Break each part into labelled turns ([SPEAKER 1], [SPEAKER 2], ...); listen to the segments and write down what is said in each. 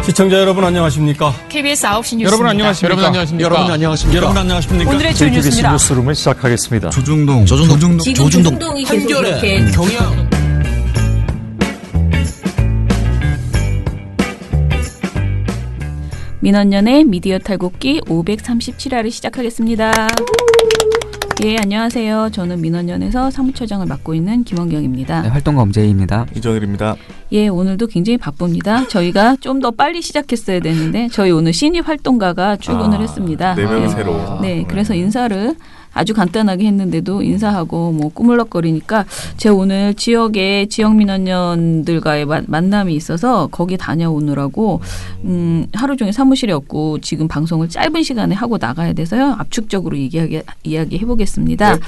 [SPEAKER 1] 시청자 여러분 안녕하십니까?
[SPEAKER 2] KBS 9시 뉴스.
[SPEAKER 3] 여러분 안녕하십니까?
[SPEAKER 4] 여러분 안녕하십니까?
[SPEAKER 1] 여러분 안녕하십니까? 여러분 안녕하십니까?
[SPEAKER 2] 오늘의 주요
[SPEAKER 5] KBS
[SPEAKER 2] 뉴스입니다.
[SPEAKER 5] 뉴스룸을 시작하겠습니다.
[SPEAKER 1] 조중동
[SPEAKER 6] 지금 조중동이 계속 이렇게
[SPEAKER 1] 경영
[SPEAKER 7] 민원연의 미디어 탈곡기 537화를 시작하겠습니다. 예, 안녕하세요. 저는 민원연에서 사무처장을 맡고 있는 김원경입니다.
[SPEAKER 4] 네, 활동가 엄재희입니다.
[SPEAKER 1] 이정일입니다.
[SPEAKER 7] 예, 오늘도 굉장히 바쁩니다. 저희가 좀 더 빨리 시작했어야 되는데 저희 오늘 신입 활동가가 출근을 했습니다.
[SPEAKER 1] 4명이
[SPEAKER 7] 네.
[SPEAKER 1] 새로.
[SPEAKER 7] 네, 그래서 인사를 아주 간단하게 했는데도 인사하고 뭐 꾸물럭거리니까 제가 오늘 지역의 지역 민원연들과의 만남이 있어서 거기 다녀오느라고 하루 종일 사무실에 없고 지금 방송을 짧은 시간에 하고 나가야 돼서요. 압축적으로 이야기해 보겠습니다.
[SPEAKER 1] 네.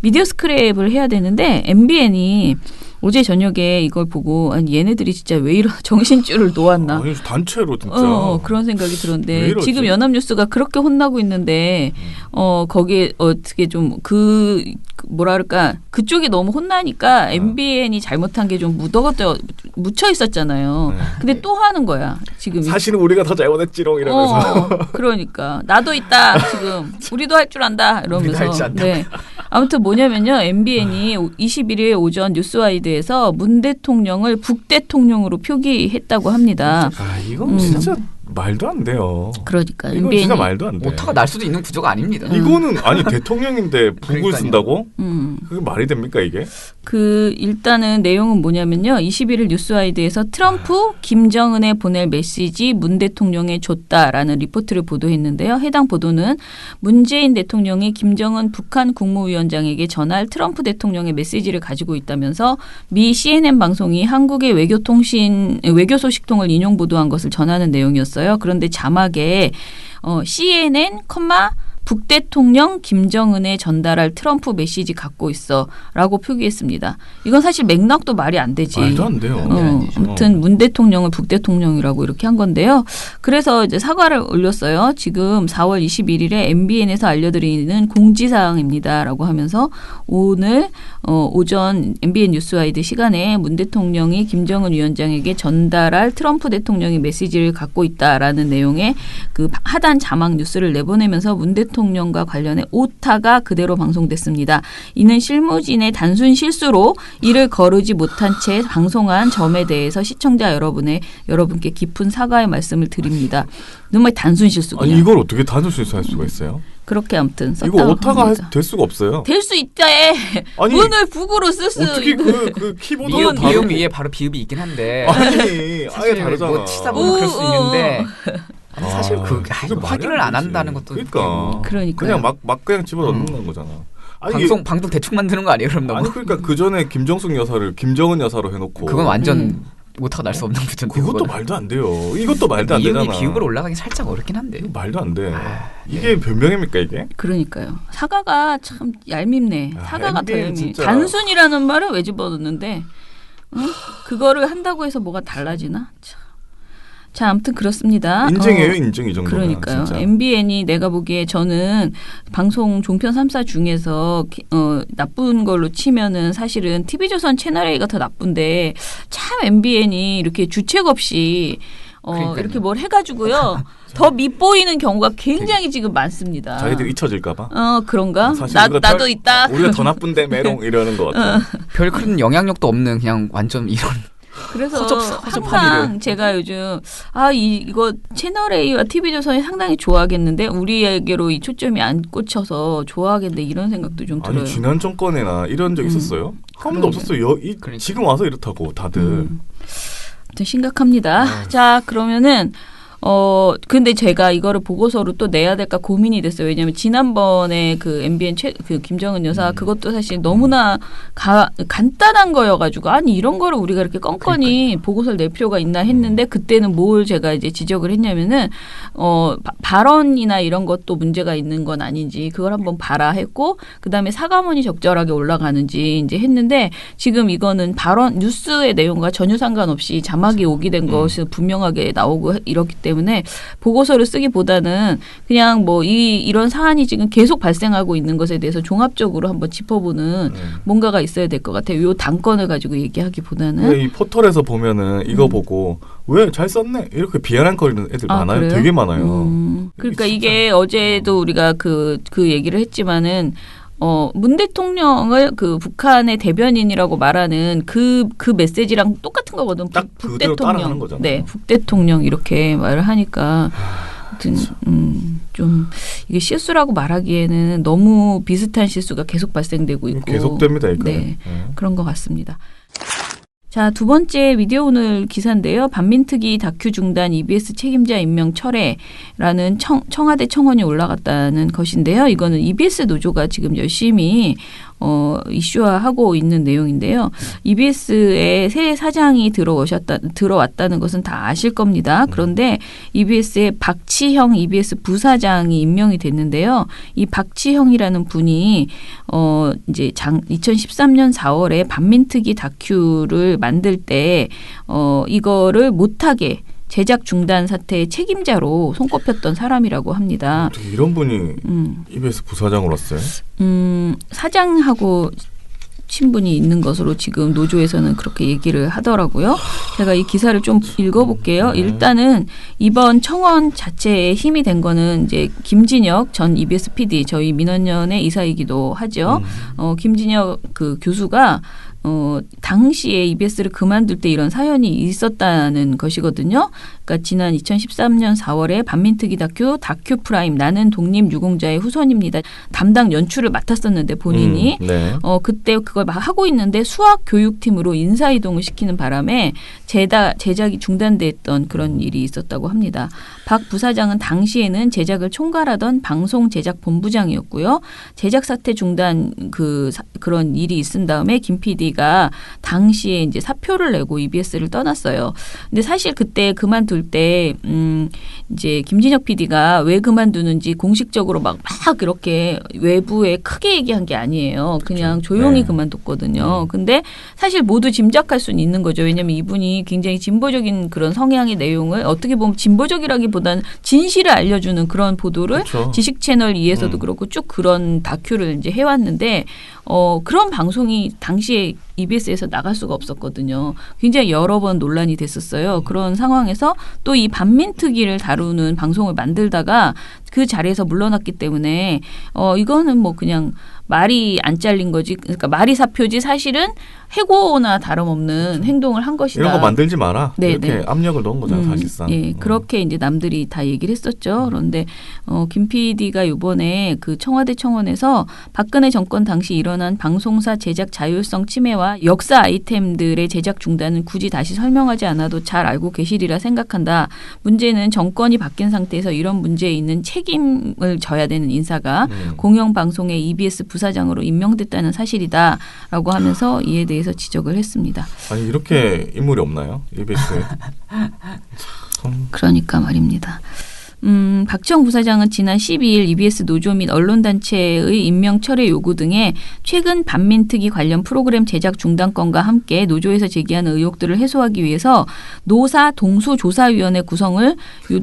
[SPEAKER 7] 미디어 스크랩을 해야 되는데 MBN이 어제 저녁에 이걸 보고 아니 얘네들이 진짜 왜 이런 정신줄을 놓았나.
[SPEAKER 1] 아니, 단체로 진짜.
[SPEAKER 7] 그런 생각이 들었는데
[SPEAKER 1] 왜 이러지?
[SPEAKER 7] 지금 연합뉴스가 그렇게 혼나고 있는데 거기에 어떻게 좀 뭐랄까 그쪽이 너무 혼나니까 MBN이 잘못한 게 좀 묻혀 있었잖아요.
[SPEAKER 1] 네.
[SPEAKER 7] 근데 또 하는 거야 지금.
[SPEAKER 1] 사실은 우리가 더 잘못했지롱 이러면서.
[SPEAKER 7] 그러니까 나도 있다 지금 우리도 할 줄 안다
[SPEAKER 1] 우리도 할 줄
[SPEAKER 7] 이러면서.
[SPEAKER 1] 안다.
[SPEAKER 7] 네. 아무튼 뭐냐면요 MBN이 21일 오전 뉴스와이드에서 문 대통령을 북대통령으로 표기했다고 합니다.
[SPEAKER 1] 아 이건 진짜 말도 안 돼요.
[SPEAKER 7] 그러니까
[SPEAKER 1] 이건
[SPEAKER 7] MBN이
[SPEAKER 1] 진짜 말도 안 돼.
[SPEAKER 4] 오타가 날 수도 있는 구조가 아닙니다.
[SPEAKER 1] 이거는 아니 대통령인데 북을
[SPEAKER 4] 그러니까요.
[SPEAKER 1] 쓴다고? 그게 말이 됩니까 이게?
[SPEAKER 7] 일단은 내용은 뭐냐면요. 21일 뉴스와이드에서 트럼프 김정은에 보낼 메시지 문 대통령에 줬다라는 리포트를 보도했는데요. 해당 보도는 문재인 대통령이 김정은 북한 국무위원장에게 전할 트럼프 대통령의 메시지를 가지고 있다면서 미 CNN 방송이 한국의 외교 소식통을 인용 보도한 것을 전하는 내용이었어요. 그런데 자막에 CNN, 북대통령 김정은에 전달할 트럼프 메시지 갖고 있어라고 표기했습니다. 이건 사실 맥락도 말이 안 되지.
[SPEAKER 1] 말도 안 돼요.
[SPEAKER 7] 아무튼 문 대통령을 북대통령이라고 이렇게 한 건데요. 그래서 이제 사과를 올렸어요. 지금 4월 21일에 MBN에서 알려드리는 공지사항입니다라고 하면서 오늘 오전 MBN 뉴스와이드 시간에 문 대통령이 김정은 위원장에게 전달할 트럼프 대통령의 메시지를 갖고 있다라는 내용의 그 하단 자막 뉴스를 내보내면서 문 대통령과 관련해 오타가 그대로 방송됐습니다. 이는 실무진의 단순 실수로 이를 거르지 못한 채 방송한 점에 대해서 시청자 여러분께 깊은 사과의 말씀을 드립니다. 정말 단순 실수군요.
[SPEAKER 1] 아니 이걸 어떻게 단순 실수할 수가 있어요?
[SPEAKER 7] 그렇게 아무튼 썼다고
[SPEAKER 1] 이거 오타가
[SPEAKER 7] 합니다.
[SPEAKER 1] 될 수가 없어요.
[SPEAKER 7] 될 수 있대.
[SPEAKER 1] 아니,
[SPEAKER 7] 문을 북으로 쓸 수
[SPEAKER 1] 어떻게
[SPEAKER 7] 있는.
[SPEAKER 1] 그 키보드
[SPEAKER 4] 미음 위에 바로 비읍이 있긴 한데
[SPEAKER 1] 아니 아예 다르잖아.
[SPEAKER 4] 뭐 치다 보면 그럴 수 있는데 사실
[SPEAKER 1] 그게 말이
[SPEAKER 4] 확인을 안
[SPEAKER 1] 되지.
[SPEAKER 4] 한다는 것도
[SPEAKER 1] 그러니까
[SPEAKER 7] 그러니까요.
[SPEAKER 1] 그냥 막 그냥 집어넣는 거잖아. 아니,
[SPEAKER 4] 방송 대충 만드는 거 아니에요? 그럼 너무
[SPEAKER 1] 아니 그러니까 그 전에 김정숙 여사를 김정은 여사로 해놓고
[SPEAKER 4] 그건 완전 오타가 날 수 없는 구조인데
[SPEAKER 1] 그것도
[SPEAKER 4] 그거는.
[SPEAKER 1] 말도 안 돼요. 이것도 말도 안 되잖아.
[SPEAKER 4] 비읍으로 올라가기 살짝 어렵긴 한데.
[SPEAKER 1] 이거 말도 안 돼. 이게 변명입니까 이게?
[SPEAKER 7] 그러니까요. 사과가 참 얄밉네. 사과가 더
[SPEAKER 1] MBN
[SPEAKER 7] 얄밉네.
[SPEAKER 1] 진짜.
[SPEAKER 7] 단순이라는 말을 왜 집어넣는데 그거를 한다고 해서 뭐가 달라지나? 참. 자, 아무튼 그렇습니다.
[SPEAKER 1] 인증이에요, 인증 이 정도면.
[SPEAKER 7] 그러니까요.
[SPEAKER 1] 진짜.
[SPEAKER 7] MBN이 내가 보기에 저는 방송 종편 3사 중에서 나쁜 걸로 치면은 사실은 TV조선 채널A가 더 나쁜데 참 MBN이 이렇게 주책 없이 이렇게 뭘 해가지고요. 더 밉보이는 경우가 굉장히 지금 많습니다.
[SPEAKER 1] 자기들 잊혀질까봐.
[SPEAKER 7] 그런가?
[SPEAKER 1] 사실
[SPEAKER 7] 나도 있다.
[SPEAKER 1] 우리가 더 나쁜데 메롱 이러는 것 같아.
[SPEAKER 4] 별 큰 영향력도 없는 그냥 완전 이런.
[SPEAKER 7] 그래서
[SPEAKER 4] 허접한
[SPEAKER 7] 항상
[SPEAKER 4] 일을.
[SPEAKER 7] 제가 요즘 이거 채널A와 TV조선이 상당히 좋아하겠는데 우리에게로 이 초점이 안 꽂혀서 좋아하겠는데 이런 생각도 좀 들어요.
[SPEAKER 1] 아니 지난 정권에나 이런 적 있었어요? 한 번도 없었어요. 지금 와서 이렇다고 다들.
[SPEAKER 7] 아무튼 심각합니다. 자, 그러면은 근데 제가 이거를 보고서로 또 내야 될까 고민이 됐어요. 왜냐하면 지난번에 그 MBN 그 김정은 여사 그것도 사실 너무나 간단한 거여가지고 아니 이런 거를 우리가 이렇게 껌껌이 보고서를 낼 필요가 있나 했는데 그때는 뭘 제가 이제 지적을 했냐면은 발언이나 이런 것도 문제가 있는 건 아닌지 그걸 한번 봐라 했고 그다음에 사과문이 적절하게 올라가는지 이제 했는데 지금 이거는 발언 뉴스의 내용과 전혀 상관없이 자막이 오기된 것이 분명하게 나오고 이렇기 때문에 때문에 보고서를 쓰기보다는 그냥 뭐 이런 사안이 지금 계속 발생하고 있는 것에 대해서 종합적으로 한번 짚어보는 뭔가가 있어야 될 것 같아요. 요 단건을 가지고 얘기하기보다는.
[SPEAKER 1] 이 포털에서 보면은 이거 보고 왜 잘 썼네 이렇게 비아냥거리는 애들 많아요.
[SPEAKER 7] 그래요?
[SPEAKER 1] 되게 많아요.
[SPEAKER 7] 그러니까 이게 어제도 우리가 그 얘기를 했지만은 문 대통령을 그 북한의 대변인이라고 말하는 그 메시지랑 똑같은 거거든.
[SPEAKER 1] 딱 그대로 따라가는 거잖아요.
[SPEAKER 7] 네, 북대통령 이렇게 말을 하니까 아무튼 좀 이게 실수라고 말하기에는 너무 비슷한 실수가 계속 발생되고 있고
[SPEAKER 1] 계속됩니다. 이거.
[SPEAKER 7] 네, 그런 것 같습니다. 자, 두 번째 미디어 오늘 기사인데요. 반민특위 다큐 중단 EBS 책임자 임명 철회라는 청와대 청원이 올라갔다는 것인데요. 이거는 EBS 노조가 지금 열심히 이슈화하고 있는 내용인데요. EBS의 새 사장이 들어왔다는 것은 다 아실 겁니다. 그런데 EBS의 박치형 EBS 부사장이 임명이 됐는데요. 이 박치형이라는 분이 이제 2013년 4월에 반민특위 다큐를 만들 때 이거를 못하게 제작 중단 사태의 책임자로 손꼽혔던 사람이라고 합니다.
[SPEAKER 1] 어떻게 이런 분이 EBS 부사장으로 왔어요?
[SPEAKER 7] 사장하고 친분이 있는 것으로 지금 노조에서는 그렇게 얘기를 하더라고요. 제가 이 기사를 좀 읽어볼게요. 일단은 이번 청원 자체에 힘이 된 거는 이제 김진혁 전 EBS PD, 저희 민원연의 이사이기도 하죠. 김진혁 그 교수가 당시에 EBS를 그만둘 때 이런 사연이 있었다는 것이거든요. 그러니까 지난 2013년 4월에 반민특위 다큐 프라임 나는 독립유공자의 후손입니다. 담당 연출을 맡았었는데 본인이
[SPEAKER 1] 네.
[SPEAKER 7] 그때 그걸 막 하고 있는데 수학 교육팀으로 인사 이동을 시키는 바람에 제작이 중단됐던 그런 일이 있었다고 합니다. 박 부사장은 당시에는 제작을 총괄하던 방송 제작 본부장이었고요. 제작 사태 중단 그런 일이 있은 다음에 김 PD가 당시에 이제 사표를 내고 EBS를 떠났어요. 근데 사실 그때 그만둘 때 이제 김진혁 PD가 왜 그만두는지 공식적으로 막 이렇게 외부에 크게 얘기한 게 아니에요. 그냥 조용히 그만뒀거든요. 근데 사실 모두 짐작할 수는 있는 거죠. 왜냐하면 이분이 굉장히 진보적인 그런 성향의 내용을 어떻게 보면 진보적이라기보다는 진실을 알려주는 그런 보도를
[SPEAKER 1] 그렇죠.
[SPEAKER 7] 지식 채널 2에서도 그렇고 쭉 그런 다큐를 이제 해왔는데 그런 방송이 당시에 EBS에서 나갈 수가 없었거든요. 굉장히 여러 번 논란이 됐었어요. 그런 상황에서 또 이 반민특위를 다루는 방송을 만들다가 그 자리에서 물러났기 때문에 이거는 뭐 그냥 말이 안 잘린 거지. 그러니까 말이 사표지 사실은 해고나 다름없는 행동을 한 것이다.
[SPEAKER 1] 이런 거 만들지 마라.
[SPEAKER 7] 네,
[SPEAKER 1] 이렇게
[SPEAKER 7] 네.
[SPEAKER 1] 압력을 넣은 거잖아요, 사실상.
[SPEAKER 7] 예, 그렇게 이제 남들이 다 얘기를 했었죠. 그런데 김 PD가 이번에 그 청와대 청원에서 박근혜 정권 당시 일어난 방송사 제작 자율성 침해와 역사 아이템들의 제작 중단은 굳이 다시 설명하지 않아도 잘 알고 계시리라 생각한다. 문제는 정권이 바뀐 상태에서 이런 문제에 있는 책임을 져야 되는 인사가 공영방송의 EBS 부사장으로 임명됐다는 사실이다라고 하면서 이에 대해서 지적을 했습니다.
[SPEAKER 1] 아니 이렇게 인물이 없나요? EBS에.
[SPEAKER 7] 그러니까 말입니다. 박지영 부사장은 지난 12일 EBS 노조 및 언론단체의 임명 철회 요구 등의 최근 반민특위 관련 프로그램 제작 중단건과 함께 노조에서 제기하는 의혹들을 해소하기 위해서 노사 동수조사위원회 구성을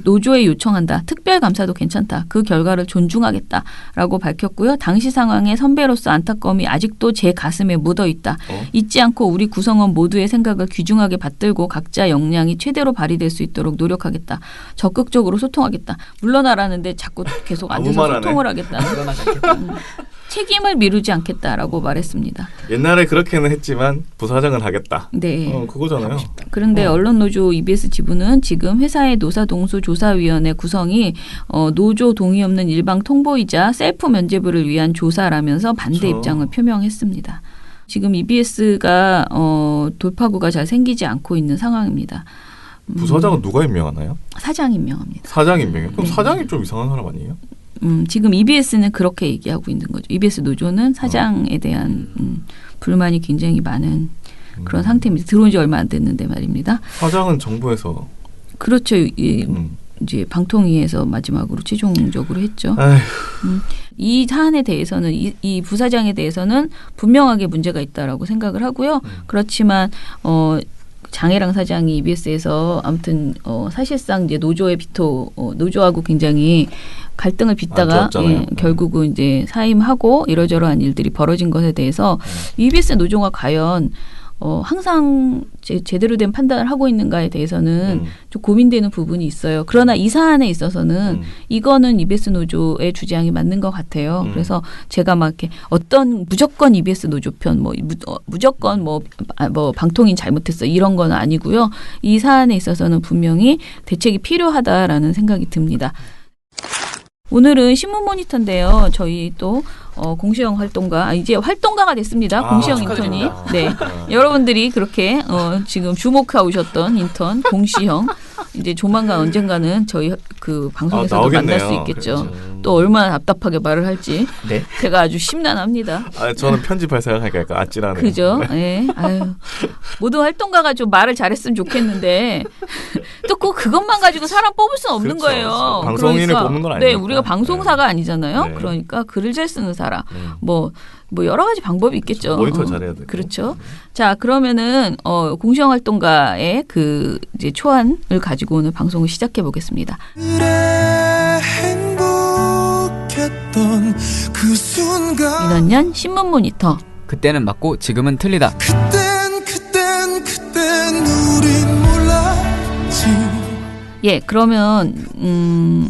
[SPEAKER 7] 노조에 요청한다. 특별감사도 괜찮다. 그 결과를 존중하겠다라고 밝혔고요. 당시 상황에 선배로서 안타까움이 아직도 제 가슴에 묻어있다. 잊지 않고 우리 구성원 모두의 생각을 귀중하게 받들고 각자 역량이 최대로 발휘될 수 있도록 노력하겠다. 적극적으로 소통하겠다. 물러나라는데 자꾸 계속 앉아서 소통을 하겠다. 책임을 미루지 않겠다라고 말했습니다.
[SPEAKER 1] 옛날에 그렇게는 했지만 부사장은 하겠다.
[SPEAKER 7] 네.
[SPEAKER 1] 그거잖아요.
[SPEAKER 7] 그런데 언론노조 EBS 지부는 지금 회사의 노사동수조사위원회 구성이 노조 동의 없는 일방 통보이자 셀프 면죄부를 위한 조사라면서 반대
[SPEAKER 1] 그렇죠.
[SPEAKER 7] 입장을 표명했습니다. 지금 EBS가 돌파구가 잘 생기지 않고 있는 상황입니다.
[SPEAKER 1] 부사장은 누가 임명하나요?
[SPEAKER 7] 사장 임명합니다.
[SPEAKER 1] 사장 임명이요? 그럼
[SPEAKER 7] 네.
[SPEAKER 1] 사장이 좀 이상한 사람 아니에요?
[SPEAKER 7] 지금 EBS는 그렇게 얘기하고 있는 거죠. EBS 노조는 사장에 대한 불만이 굉장히 많은 그런 상태입니다. 들어온 지 얼마 안 됐는데 말입니다.
[SPEAKER 1] 사장은 정부에서
[SPEAKER 7] 그렇죠. 이제 방통위에서 마지막으로 최종적으로 했죠. 이 사안에 대해서는 이 부사장에 대해서는 분명하게 문제가 있다라고 생각을 하고요. 그렇지만 장혜랑 사장이 EBS에서 아무튼 사실상 이제 노조의 비토 노조하고 굉장히 갈등을 빚다가 결국은 이제 사임하고 이러저러한 일들이 벌어진 것에 대해서 EBS 노조가 과연 항상 제대로 된 판단을 하고 있는가에 대해서는 좀 고민되는 부분이 있어요. 그러나 이 사안에 있어서는 이거는 EBS 노조의 주장이 맞는 것 같아요. 그래서 제가 막 이렇게 어떤 무조건 EBS 노조 편, 무조건 방통인 잘못했어 이런 건 아니고요. 이 사안에 있어서는 분명히 대책이 필요하다라는 생각이 듭니다. 오늘은 신문 모니터인데요. 저희 또 공시영 활동가 이제 활동가가 됐습니다. 공시영 인턴이. 네. 여러분들이 그렇게 지금 주목하고 오셨던 인턴 공시영 이제 조만간 언젠가는 저희 그 방송에서도 만날 수 있겠죠. 그렇죠. 또 얼마나 답답하게 말을 할지. 네. 제가 아주 심란합니다.
[SPEAKER 1] 저는 편집할 생각하니까 약간 아찔하네요.
[SPEAKER 7] 그죠? 네. 아유. 모든 활동가가 좀 말을 잘했으면 좋겠는데 또 꼭 그것만 가지고 사람 뽑을 수는 없는
[SPEAKER 1] 그렇죠.
[SPEAKER 7] 거예요.
[SPEAKER 1] 방송인을
[SPEAKER 7] 그러니까,
[SPEAKER 1] 뽑는 건 아니니까.
[SPEAKER 7] 네, 우리가 방송사가 아니잖아요.
[SPEAKER 1] 네.
[SPEAKER 7] 그러니까 글을 잘 쓰는 사람. 뭐 여러 가지 방법이 있겠죠.
[SPEAKER 1] 모니터 잘해야 되고.
[SPEAKER 7] 그렇죠. 자, 그러면은 공시영 활동가의 그 이제 초안을 가지고 오늘 방송을 시작해 보겠습니다. 민원년 신문 모니터.
[SPEAKER 4] 그때는 맞고 지금은 틀리다.
[SPEAKER 2] 그땐 우린 몰랐지.
[SPEAKER 7] 예, 그러면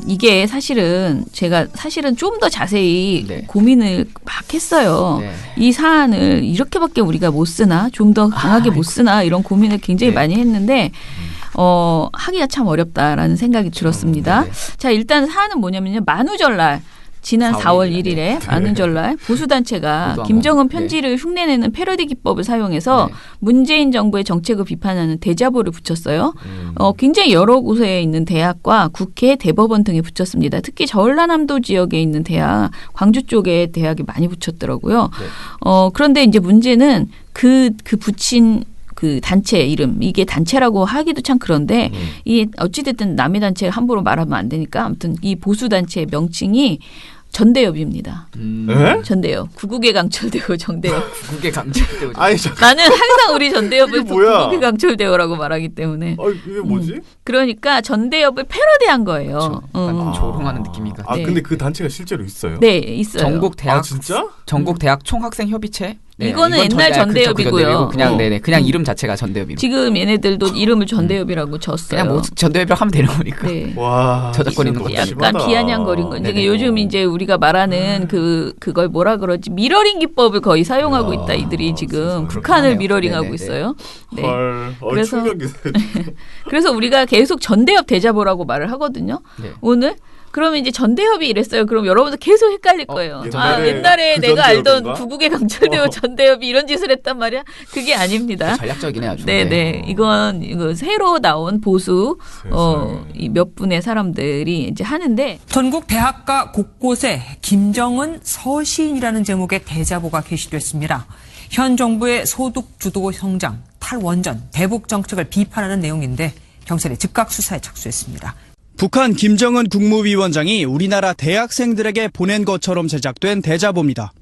[SPEAKER 7] 이게 제가 사실은 좀 더 자세히
[SPEAKER 4] 네.
[SPEAKER 7] 고민을 막 했어요.
[SPEAKER 4] 네.
[SPEAKER 7] 이 사안을 이렇게밖에 우리가 못 쓰나, 좀 더 강하게 못 쓰나 이런 고민을 굉장히
[SPEAKER 4] 네.
[SPEAKER 7] 많이 했는데 하기가 참 어렵다라는 생각이 들었습니다.
[SPEAKER 4] 네.
[SPEAKER 7] 자, 일단 사안은 뭐냐면요, 만우절날. 지난 4월 1일에 만우절날 보수단체가 김정은 편지를 흉내내는 패러디 기법을 사용해서 문재인 정부의 정책을 비판하는 대자보를 붙였어요. 굉장히 여러 곳에 있는 대학과 국회, 대법원 등에 붙였습니다. 특히 전라남도 지역에 있는 대학, 광주 쪽에 대학이 많이 붙였더라고요. 그런데 이제 문제는 그 붙인 그 단체 이름, 이게 단체라고 하기도 참 그런데 이 어찌됐든 남의 단체 함부로 말하면 안 되니까 아무튼 이 보수단체의 명칭이 전대협입니다. 전대협. 구국의 강철대호 전대협.
[SPEAKER 4] 구국의 강철대호.
[SPEAKER 7] 나는 항상 우리 전대협을 구국의 강철대호라고 말하기 때문에.
[SPEAKER 1] 이게 뭐지?
[SPEAKER 7] 그러니까 전대협을 패러디한 거예요.
[SPEAKER 4] 그렇죠. 조롱하는 느낌이니까.
[SPEAKER 1] 네. 근데 그 단체가 실제로 있어요?
[SPEAKER 7] 네, 있어요.
[SPEAKER 4] 전국 대학.
[SPEAKER 1] 진짜?
[SPEAKER 4] 전국 대학 총학생 협의체. 네,
[SPEAKER 7] 이거는 옛날 전대협이고요.
[SPEAKER 4] 그냥 이름 자체가 전대협이고.
[SPEAKER 7] 지금 얘네들도 이름을 전대협이라고 줬어요.
[SPEAKER 4] 그냥 전대협이라고 하면 되는 거니까.
[SPEAKER 7] 네.
[SPEAKER 1] 와,
[SPEAKER 4] 저작권 있는 거.
[SPEAKER 7] 약간 비아냥거린 거. 이제 요즘 이제 우리가 말하는 그걸 뭐라 그러지? 미러링 기법을 거의 사용하고 있다. 이들이 지금 북한을 미러링하고 있어요. 네.
[SPEAKER 1] 헐,
[SPEAKER 7] 그래서
[SPEAKER 1] 충격이네.
[SPEAKER 7] 그래서 우리가 계속 전대협 대자보라고 말을 하거든요.
[SPEAKER 4] 네.
[SPEAKER 7] 오늘. 그러면 이제 전대협이 이랬어요. 그럼 여러분들 계속 헷갈릴 거예요. 옛날에
[SPEAKER 1] 그
[SPEAKER 7] 내가 알던
[SPEAKER 1] 전대협인가?
[SPEAKER 7] 구국의 강철대호 전대협이 이런 짓을 했단 말이야? 그게 아닙니다.
[SPEAKER 4] 전략적이네 아주.
[SPEAKER 7] 네네. 이거 새로 나온 보수 이 몇 분의 사람들이 이제 하는데
[SPEAKER 3] 전국 대학가 곳곳에 김정은 서신이라는 제목의 대자보가 게시됐습니다. 현 정부의 소득 주도 성장, 탈원전, 대북 정책을 비판하는 내용인데 경찰이 즉각 수사에 착수했습니다.
[SPEAKER 5] 북한 김정은 국무위원장이 우리나라 대학생들에게 보낸 것처럼 제작된 대자보입니다.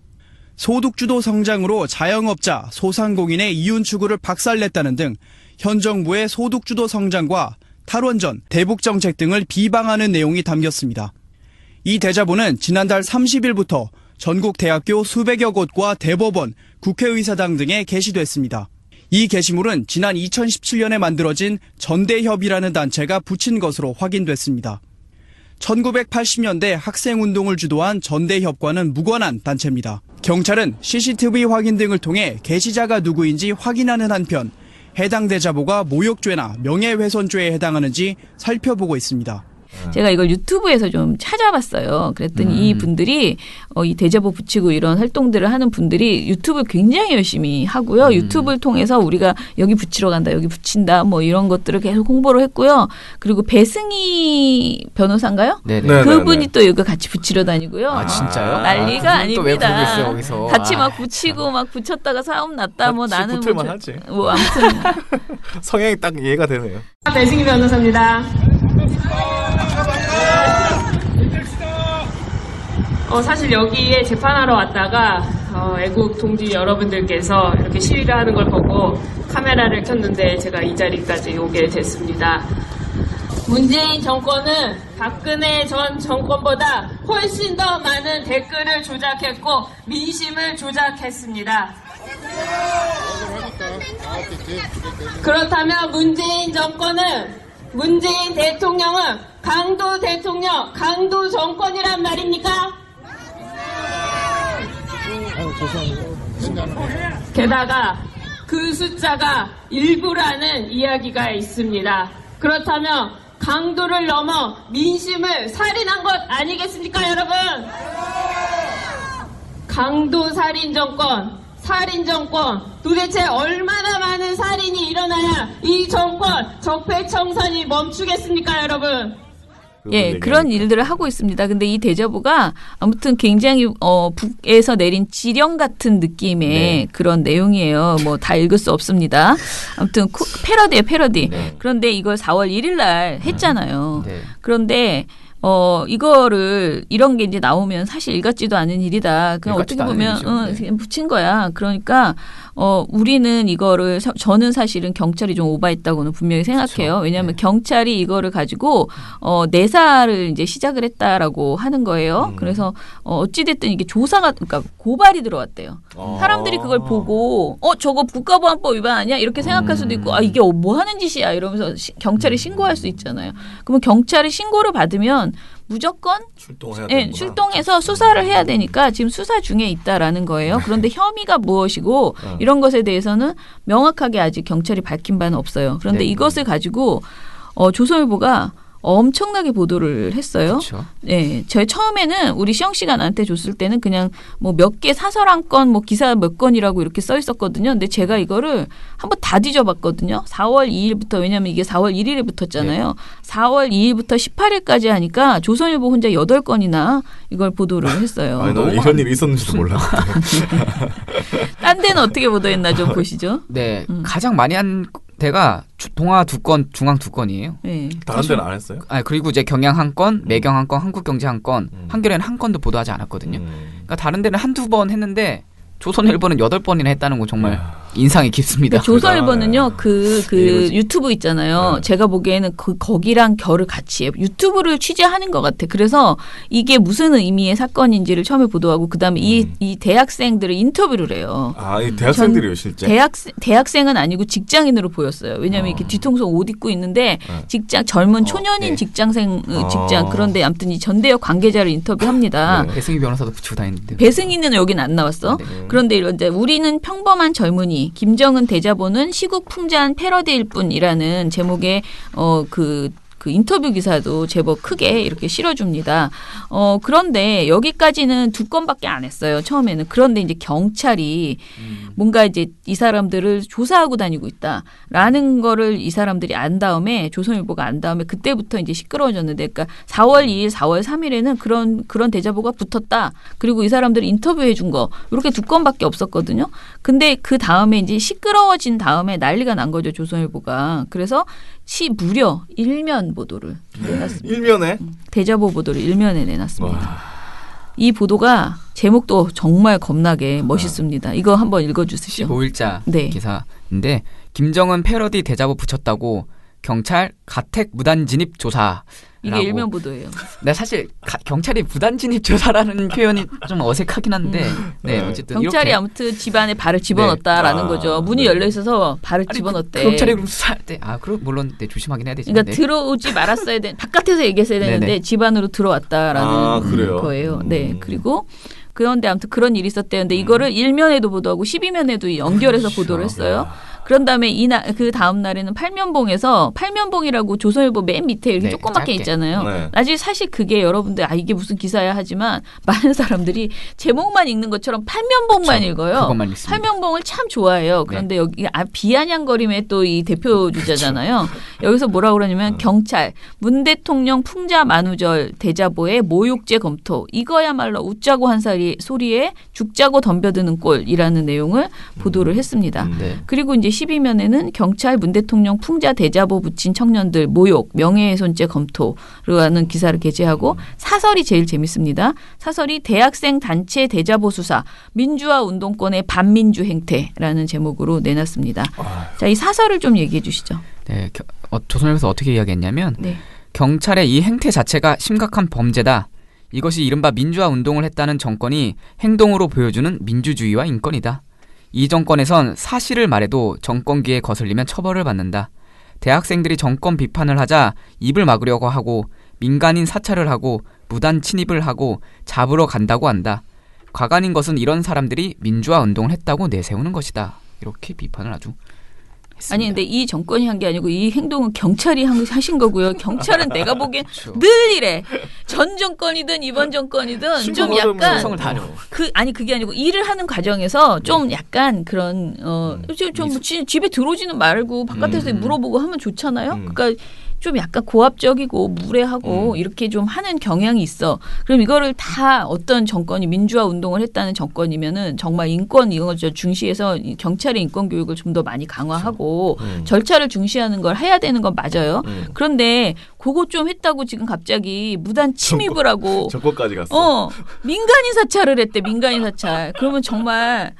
[SPEAKER 5] 소득주도 성장으로 자영업자, 소상공인의 이윤 추구를 박살냈다는 등 현 정부의 소득주도 성장과 탈원전, 대북정책 등을 비방하는 내용이 담겼습니다. 이 대자보는 지난달 30일부터 전국 대학교 수백여 곳과 대법원, 국회의사당 등에 게시됐습니다. 이 게시물은 지난 2017년에 만들어진 전대협이라는 단체가 붙인 것으로 확인됐습니다. 1980년대 학생운동을 주도한 전대협과는 무관한 단체입니다. 경찰은 CCTV 확인 등을 통해 게시자가 누구인지 확인하는 한편 해당 대자보가 모욕죄나 명예훼손죄에 해당하는지 살펴보고 있습니다.
[SPEAKER 7] 제가 이걸 유튜브에서 좀 찾아봤어요. 그랬더니 이 분들이 이 대자보 붙이고 이런 활동들을 하는 분들이 유튜브를 굉장히 열심히 하고요. 유튜브를 통해서 우리가 여기 붙이러 간다, 여기 붙인다, 뭐 이런 것들을 계속 홍보를 했고요. 그리고 배승희 변호사인가요?
[SPEAKER 4] 네네.
[SPEAKER 7] 그분이 또 여기 같이 붙이러 다니고요.
[SPEAKER 4] 아 진짜요?
[SPEAKER 7] 난리가 아닙니다.
[SPEAKER 4] 거기서.
[SPEAKER 7] 같이 막 붙이고 막 붙였다가 싸움 났다. 뭐 나는
[SPEAKER 1] 붙을만 하지.
[SPEAKER 7] 뭐 아무튼
[SPEAKER 1] 성향이 딱 이해가 되네요.
[SPEAKER 8] 배승희 변호사입니다. 사실 여기에 재판하러 왔다가 애국 동지 여러분들께서 이렇게 시위를 하는 걸 보고 카메라를 켰는데 제가 이 자리까지 오게 됐습니다. 문재인 정권은 박근혜 전 정권보다 훨씬 더 많은 댓글을 조작했고 민심을 조작했습니다. 그렇다면 문재인 문재인 대통령은 강도 대통령, 강도 정권이란 말입니까? 게다가 그 숫자가 일부라는 이야기가 있습니다. 그렇다면 강도를 넘어 민심을 살인한 것 아니겠습니까, 여러분? 강도 살인 정권, 도대체 얼마나 많은 살인이 일어나야 이 정권 적폐청산이 멈추겠습니까, 여러분?
[SPEAKER 7] 예, 그런 일들을 하고 있습니다. 근데 이 대자보가 아무튼 굉장히 북에서 내린 지령 같은 느낌의
[SPEAKER 4] 네.
[SPEAKER 7] 그런 내용이에요. 뭐 다 읽을 수 없습니다. 아무튼 패러디예요, 패러디.
[SPEAKER 4] 네.
[SPEAKER 7] 그런데 이걸 4월 1일 날 했잖아요.
[SPEAKER 4] 네.
[SPEAKER 7] 그런데 이거를 이런 게 이제 나오면 사실 일 같지도 않은 일이다. 그냥 어떻게
[SPEAKER 4] 일같지도
[SPEAKER 7] 보면
[SPEAKER 4] 않은 일이죠. 네.
[SPEAKER 7] 그냥 붙인 거야. 그러니까 우리는 이거를 저는 사실은 경찰이 좀 오바했다고는 분명히 생각해요. 왜냐하면
[SPEAKER 4] 네.
[SPEAKER 7] 경찰이 이거를 가지고 내사를 이제 시작을 했다라고 하는 거예요. 그래서 어찌 됐든 이게 조사가 그러니까 고발이 들어왔대요. 사람들이 그걸 보고 저거 국가보안법 위반 아니야? 이렇게 생각할 수도 있고 이게 뭐 하는 짓이야? 이러면서 경찰에 신고할 수 있잖아요. 그러면 경찰이 신고를 받으면 무조건
[SPEAKER 1] 출동해야
[SPEAKER 7] 예, 출동해서 수사를 해야 되니까 지금 수사 중에 있다라는 거예요. 그런데 혐의가 무엇이고 이런 것에 대해서는 명확하게 아직 경찰이 밝힌 바는 없어요. 그런데
[SPEAKER 4] 네.
[SPEAKER 7] 이것을 가지고 조선일보가 엄청나게 보도를 했어요.
[SPEAKER 4] 그렇죠.
[SPEAKER 7] 네, 저희 처음에는 우리 시영 씨가 나한테 줬을 때는 그냥 뭐 몇 개 사설 한 건, 뭐 기사 몇 건이라고 이렇게 써 있었거든요. 근데 제가 이거를 한번 다 뒤져봤거든요. 4월 2일부터 왜냐하면 이게 4월 1일에 붙었잖아요.
[SPEAKER 4] 네.
[SPEAKER 7] 4월 2일부터 18일까지 하니까 조선일보 혼자 8건이나 이걸 보도를 했어요.
[SPEAKER 1] 아니, 난 이런 일이 있었는지도 몰랐는데.
[SPEAKER 7] 딴 데는 어떻게 보도했나 좀 보시죠.
[SPEAKER 4] 네, 가장 많이 한 데가 동아 2건, 중앙 2건이에요.
[SPEAKER 7] 네.
[SPEAKER 1] 다른 데는 안 했어요?
[SPEAKER 4] 그리고 이제 경향 1건, 매경 1건, 한국경제 1건, 한겨레는 1건도 보도하지 않았거든요. 그러니까 다른 데는 한두 번 했는데 조선일보는 8번이나 했다는 건 정말 인상이 깊습니다.
[SPEAKER 7] 그러니까 조선일보는요,
[SPEAKER 4] 이거지.
[SPEAKER 7] 유튜브 있잖아요. 제가 보기에는 거기랑 결을 같이 해요. 유튜브를 취재하는 것 같아. 그래서 이게 무슨 의미의 사건인지를 처음에 보도하고, 그 다음에 이 대학생들을 인터뷰를 해요.
[SPEAKER 1] 이 대학생들이요, 실제?
[SPEAKER 7] 대학생은 아니고 직장인으로 보였어요. 왜냐하면 이렇게 뒤통수 옷 입고 있는데 젊은 초년인
[SPEAKER 4] 네.
[SPEAKER 7] 직장, 그런데 아무튼 이 전대역 관계자를 인터뷰합니다.
[SPEAKER 4] 배승희 변호사도 붙이고 다니는데.
[SPEAKER 7] 배승희는 여긴 안 나왔어.
[SPEAKER 4] 네.
[SPEAKER 7] 그런데 이제 우리는 평범한 젊은이, 김정은 대자보는 시국 풍자한 패러디일 뿐이라는 제목의 그 인터뷰 기사도 제법 크게 이렇게 실어줍니다. 그런데 여기까지는 2건밖에 안 했어요. 처음에는. 그런데 이제 경찰이 뭔가 이제 이 사람들을 조사하고 다니고 있다라는 거를 이 사람들이 안 다음에, 조선일보가 안 다음에 그때부터 이제 시끄러워졌는데, 그러니까 4월 2일, 4월 3일에는 그런 대자보가 붙었다. 그리고 이 사람들을 인터뷰해 준 거, 이렇게 2건밖에 없었거든요. 근데 그 다음에 이제 시끄러워진 다음에 난리가 난 거죠, 조선일보가. 그래서 무려 1면 보도를 내놨습니다.
[SPEAKER 1] 일면에?
[SPEAKER 7] 대자보 보도를 1면에 내놨습니다.
[SPEAKER 1] 와.
[SPEAKER 7] 이 보도가 제목도 정말 겁나게 멋있습니다. 이거 한번 읽어주시죠.
[SPEAKER 4] 15일자
[SPEAKER 7] 네.
[SPEAKER 4] 기사인데, 김정은 패러디 대자보 붙였다고 경찰 가택 무단 진입 조사.
[SPEAKER 7] 이게 1면 보도예요.
[SPEAKER 4] 네, 사실 경찰이 무단 진입 조사라는 표현이 좀 어색하긴 한데, 네, 어쨌든
[SPEAKER 7] 경찰이
[SPEAKER 4] 이렇게.
[SPEAKER 7] 아무튼 집안에 발을 집어넣었다라는
[SPEAKER 1] 네.
[SPEAKER 7] 거죠. 문이 열려 있어서 발을 집어넣었대.
[SPEAKER 4] 경찰이 그럼 수사할 때, 그럼 물론 조심하긴 해야 되지.
[SPEAKER 7] 그러니까 들어오지 말았어야 돼. 바깥에서 얘기했어야 되는데
[SPEAKER 4] 네네.
[SPEAKER 7] 집 안으로 들어왔다라는
[SPEAKER 1] 그래요?
[SPEAKER 7] 거예요. 네. 그리고 그런데 아무튼 그런 일이 있었대요. 근데 이거를 1면에도 보도하고 12면에도 연결해서 보도를 했어요. 그런 다음에 그 다음 날에는 팔면봉이라고 조선일보 맨 밑에 이렇게
[SPEAKER 4] 네,
[SPEAKER 7] 조그맣게
[SPEAKER 4] 짧게.
[SPEAKER 7] 있잖아요.
[SPEAKER 1] 네.
[SPEAKER 7] 나중에 사실 그게 여러분들 이게 무슨 기사야 하지만 많은 사람들이 제목만 읽는 것처럼 팔면봉만 읽어요.
[SPEAKER 4] 그것만 읽습니다.
[SPEAKER 7] 팔면봉을 참 좋아해요. 그런데 여기 비아냥거림의 또 이 대표 주자잖아요. 여기서 뭐라고 그러냐면 경찰 문 대통령 풍자 만우절 대자보의 모욕죄 검토, 이거야말로 웃자고 한 소리에 죽자고 덤벼드는 꼴이라는 내용을 보도를 했습니다.
[SPEAKER 4] 네.
[SPEAKER 7] 그리고 이제 12면에는 경찰 문 대통령 풍자 대자보 붙인 청년들 모욕, 명예훼손죄 검토라는 기사를 게재하고 사설이 제일 재밌습니다. 사설이 대학생 단체 대자보 수사, 민주화 운동권의 반민주 행태라는 제목으로 내놨습니다. 자, 이 사설을 좀 얘기해 주시죠.
[SPEAKER 4] 네, 조선일보에서 어떻게 이야기했냐면
[SPEAKER 7] 네.
[SPEAKER 4] 경찰의 이 행태 자체가 심각한 범죄다. 이것이 이른바 민주화 운동을 했다는 정권이 행동으로 보여주는 민주주의와 인권이다. 이 정권에선 사실을 말해도 정권기에 거슬리면 처벌을 받는다. 대학생들이 정권 비판을 하자 입을 막으려고 하고 민간인 사찰을 하고 무단 침입을 하고 잡으러 간다고 한다. 과간인 것은 이런 사람들이 민주화 운동을 했다고 내세우는 것이다. 이렇게 비판을 아주 했습니다.
[SPEAKER 7] 아니 근데 이 정권이 한 게 아니고 이 행동은 경찰이 하신 거고요. 경찰은 내가 보기엔
[SPEAKER 4] 그렇죠.
[SPEAKER 7] 늘 이래. 전 정권이든 이번 정권이든 좀 약간
[SPEAKER 1] 신고하려면
[SPEAKER 4] 다녀.
[SPEAKER 7] 그게 아니고 일을 하는 과정에서 좀 약간 그런 좀 집에 들어오지는 말고 바깥에서 물어보고 하면 좋잖아요. 그러니까 좀 약간 고압적이고 무례하고 이렇게 좀 하는 경향이 있어. 그럼 이거를 다 어떤 정권이 민주화 운동을 했다는 정권이면은 정말 인권 이런 거 중시해서 경찰의 인권 교육을 좀 더 많이 강화하고 절차를 중시하는 걸 해야 되는 건 맞아요. 그런데 그거 좀 했다고 지금 갑자기 무단 침입을 하고
[SPEAKER 1] 정권까지 갔어.
[SPEAKER 7] 민간인 사찰을 했대. 민간인 사찰. 그러면 정말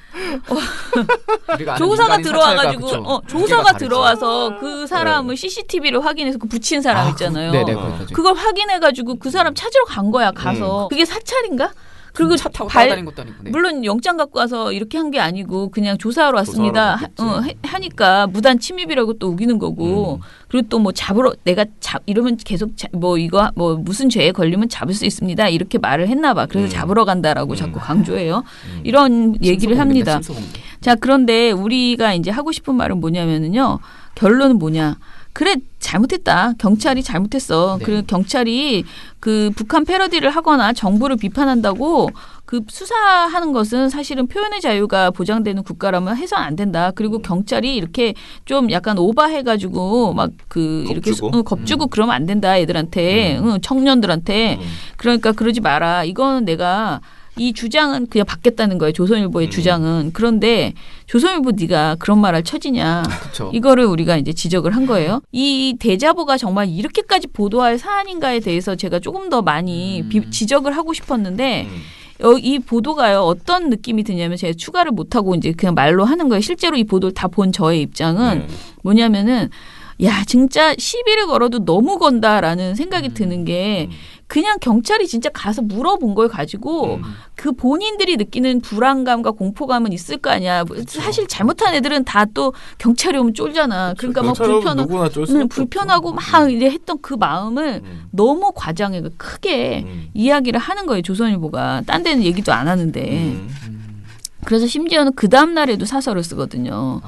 [SPEAKER 7] 조사가 들어와가지고 조사가 들어와서 그 사람을 CCTV를 확인해서 그 붙인 사람 있잖아요.
[SPEAKER 4] 네네.
[SPEAKER 7] 그걸 확인해가지고 그 사람 찾으러 간 거야. 가서 그게 사찰인가? 그리고
[SPEAKER 4] 차 타고 따라다닌 것도 아니고. 네.
[SPEAKER 7] 물론 영장 갖고 와서 이렇게 한 게 아니고 그냥 조사하러 왔습니다. 하니까 무단 침입이라고 또 우기는 거고. 그리고 또 뭐 이러면 계속 무슨 죄에 걸리면 잡을 수 있습니다. 이렇게 말을 했나 봐. 그래서 잡으러 간다라고 자꾸 강조해요. 이런 얘기를 합니다. 자, 그런데 우리가 이제 하고 싶은 말은 뭐냐면은요. 결론은 뭐냐. 그래, 잘못했다. 경찰이 잘못했어.
[SPEAKER 4] 네.
[SPEAKER 7] 그리고 경찰이 그 북한 패러디를 하거나 정부를 비판한다고 그 수사하는 것은 사실은 표현의 자유가 보장되는 국가라면 해서는 안 된다. 그리고 경찰이 이렇게 좀 약간 오바해가지고 막 이렇게 겁주고 그러면 안 된다. 애들한테, 청년들한테. 그러니까 그러지 마라. 이거는 내가 이 주장은 그냥 받겠다는 거예요. 조선일보의 주장은. 그런데 조선일보 네가 그런 말할 처지냐.
[SPEAKER 4] 그쵸.
[SPEAKER 7] 이거를 우리가 이제 지적을 한 거예요. 이 대자보가 정말 이렇게까지 보도할 사안인가에 대해서 제가 조금 더 많이 지적을 하고 싶었는데 이 보도가요. 어떤 느낌이 드냐면 제가 추가를 못하고 이제 그냥 말로 하는 거예요. 실제로 이 보도를 다 본 저의 입장은 뭐냐면은 야 진짜 시비를 걸어도 너무 건다라는 생각이 드는 게 그냥 경찰이 진짜 가서 물어본 걸 가지고 그 본인들이 느끼는 불안감과 공포감은 있을 거 아니야. 사실 잘못한 애들은 다 또 경찰이 오면 쫄잖아. 그러니까 막 불편하고 막 이제 했던 그 마음을 너무 과장해 크게 이야기를 하는 거예요. 조선일보가. 딴 데는 얘기도 안 하는데. 그래서 심지어는 그 다음 날에도 사설을 쓰거든요.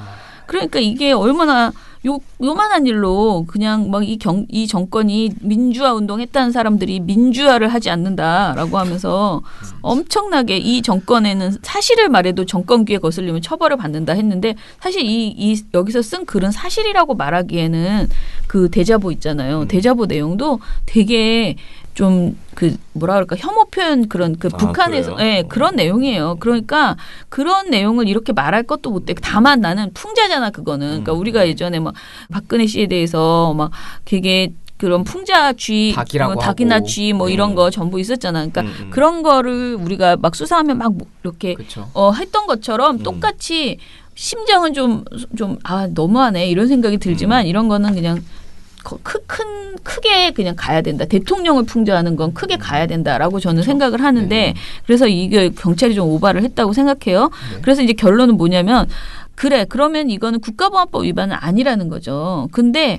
[SPEAKER 7] 그러니까 이게 얼마나 요만한 일로 그냥 막 이 정권이 민주화 운동했다는 사람들이 민주화를 하지 않는다라고 하면서 엄청나게 이 정권에는 사실을 말해도 정권기에 거슬리면 처벌을 받는다 했는데 사실 이 여기서 쓴 글은 사실이라고 말하기에는 그 대자보 있잖아요. 대자보 내용도 되게 좀 뭐라 그럴까 혐오 표현 그런 북한에서 그런 내용이에요. 그러니까 그런 내용을 이렇게 말할 것도 못돼. 다만 나는 풍자잖아 그거는. 그러니까 우리가 예전에 막 박근혜 씨에 대해서 막 되게 그런 풍자주의, 닭이나 쥐 뭐 이런 거 전부 있었잖아. 그러니까 그런 거를 우리가 막 수사하면 막 이렇게 했던 것처럼 똑같이 심정은 좀 너무하네 이런 생각이 들지만 이런 거는 그냥 크게 그냥 가야 된다. 대통령을 풍자하는 건 크게 가야 된다라고 저는 생각을 하는데 그래서 이게 경찰이 좀 오바를 했다고 생각해요. 그래서 이제 결론은 뭐냐면 그러면 이거는 국가보안법 위반은 아니라는 거죠. 근데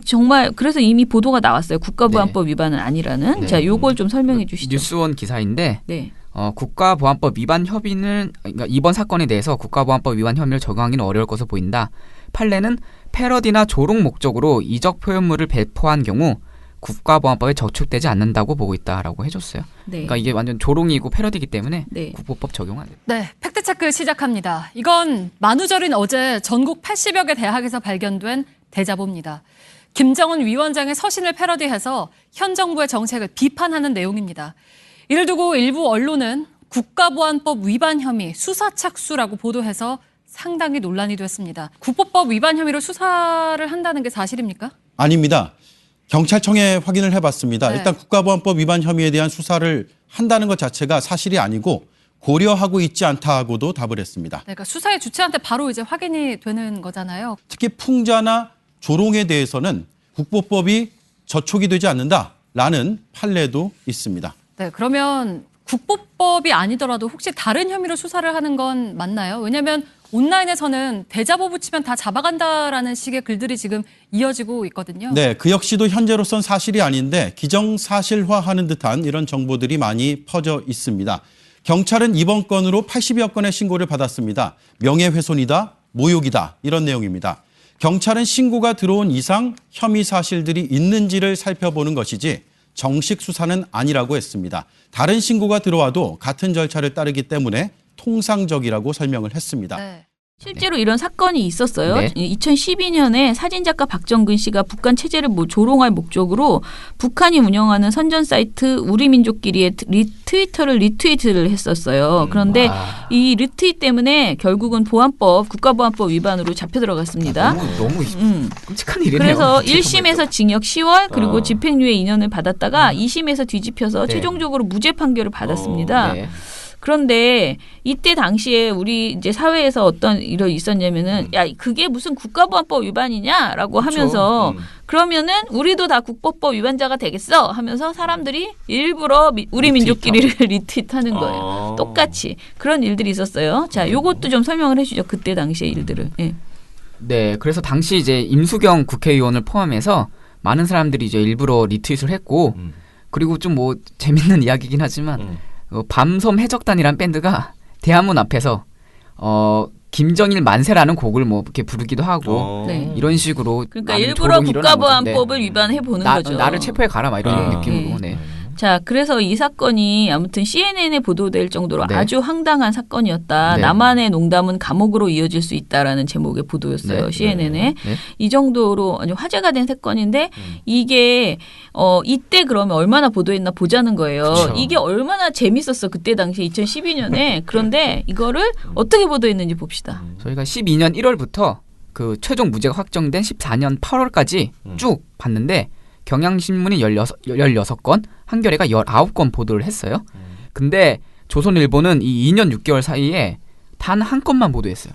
[SPEAKER 7] 정말 그래서 이미 보도가 나왔어요. 국가보안법 위반은 아니라는. 자, 요걸 좀 설명해 주시죠.
[SPEAKER 4] 뉴스원 기사인데
[SPEAKER 7] 네.
[SPEAKER 4] 국가보안법 위반 혐의는 그러니까 이번 사건에 대해서 국가보안법 위반 혐의를 적용하기는 어려울 것으로 보인다. 판례는 패러디나 조롱 목적으로 이적 표현물을 배포한 경우 국가보안법에 저촉되지 않는다고 보고 있다라고 해줬어요.
[SPEAKER 7] 네.
[SPEAKER 4] 그러니까 이게 완전 조롱이고 패러디이기 때문에
[SPEAKER 7] 네.
[SPEAKER 4] 국보법 적용 안 돼요.
[SPEAKER 9] 네, 팩트체크 시작합니다. 이건 만우절인 어제 전국 80여 개 대학에서 발견된 대자보입니다. 김정은 위원장의 서신을 패러디해서 현 정부의 정책을 비판하는 내용입니다. 이를 두고 일부 언론은 국가보안법 위반 혐의 수사 착수라고 보도해서 상당히 논란이 됐습니다. 국보법 위반 혐의로 수사를 한다는 게 사실입니까?
[SPEAKER 10] 아닙니다. 경찰청에 확인을 해봤습니다.
[SPEAKER 9] 네.
[SPEAKER 10] 일단 국가보안법 위반 혐의에 대한 수사를 한다는 것 자체가 사실이 아니고 고려하고 있지 않다고도 답을 했습니다.
[SPEAKER 9] 그러니까 수사의 주체한테 바로 이제 확인이 되는 거잖아요.
[SPEAKER 10] 특히 풍자나 조롱에 대해서는 국보법이 저촉이 되지 않는다라는 판례도 있습니다.
[SPEAKER 9] 네, 그러면 국보법이 아니더라도 혹시 다른 혐의로 수사를 하는 건 맞나요? 왜냐하면 온라인에서는 대자보 붙이면 다 잡아간다라는 식의 글들이 지금 이어지고 있거든요.
[SPEAKER 10] 네, 그 역시도 현재로선 사실이 아닌데 기정사실화하는 듯한 이런 정보들이 많이 퍼져 있습니다. 경찰은 이번 건으로 80여 건의 신고를 받았습니다. 명예훼손이다, 모욕이다 이런 내용입니다. 경찰은 신고가 들어온 이상 혐의 사실들이 있는지를 살펴보는 것이지 정식 수사는 아니라고 했습니다. 다른 신고가 들어와도 같은 절차를 따르기 때문에 통상적이라고 설명을 했습니다.
[SPEAKER 9] 네.
[SPEAKER 7] 실제로 이런 사건이 있었어요.
[SPEAKER 4] 네.
[SPEAKER 7] 2012년에 사진작가 박정근 씨가 북한 체제를 조롱할 목적으로 북한이 운영하는 선전 사이트 우리민족끼리의 트위터를 리트윗을 했었어요. 그런데 이 리트윗 때문에 결국은 국가보안법 위반으로 잡혀 들어갔습니다.
[SPEAKER 4] 너무 끔찍한 일이네요.
[SPEAKER 7] 그래서 1심에서 징역 10월 그리고 집행유예 2년을 받았다가 2심에서 뒤집혀서
[SPEAKER 4] 네.
[SPEAKER 7] 최종적으로 무죄 판결을 받았습니다.
[SPEAKER 4] 네.
[SPEAKER 7] 그런데 이때 당시에 우리 이제 사회에서 어떤 일이 있었냐면은 야 그게 무슨 국가보안법 위반이냐라고
[SPEAKER 4] 그렇죠.
[SPEAKER 7] 하면서 그러면은 우리도 다 국보법 위반자가 되겠어 하면서 사람들이 일부러 우리 민족끼리를 리트윗하는 거예요. 똑같이 그런 일들이 있었어요. 자, 요것도 좀 설명을 해주죠. 그때 당시의 일들을. 예.
[SPEAKER 4] 네, 그래서 당시 이제 임수경 국회의원을 포함해서 많은 사람들이 이제 일부러 리트윗을 했고 그리고 좀 뭐 재밌는 이야기긴 하지만 밤섬 해적단이란 밴드가 대한문 앞에서 김정일 만세라는 곡을 뭐 이렇게 부르기도 하고
[SPEAKER 7] 네.
[SPEAKER 4] 이런 식으로
[SPEAKER 7] 그러니까 일부러 국가보안법을 위반해 보는 거죠.
[SPEAKER 4] 나를 체포해 가라 막 이런 느낌으로. 네.
[SPEAKER 7] 자, 그래서 이 사건이 아무튼 CNN에 보도될 정도로
[SPEAKER 4] 네.
[SPEAKER 7] 아주 황당한 사건이었다.
[SPEAKER 4] 네.
[SPEAKER 7] 나만의 농담은 감옥으로 이어질 수 있다라는 제목의 보도였어요.
[SPEAKER 4] 네.
[SPEAKER 7] CNN에.
[SPEAKER 4] 네.
[SPEAKER 7] 이 정도로 아주 화제가 된 사건인데 이게 이때 그러면 얼마나 보도했나 보자는 거예요.
[SPEAKER 4] 그쵸.
[SPEAKER 7] 이게 얼마나 재밌었어. 그때 당시에 2012년에. 그런데 이거를 어떻게 보도했는지 봅시다.
[SPEAKER 4] 저희가 12년 1월부터 그 최종 무죄가 확정된 14년 8월까지 쭉 봤는데 경향신문이 16건, 한겨레가 19건 보도를 했어요. 근데 조선일보는 이 2년 6개월 사이에 단 한 건만 보도했어요.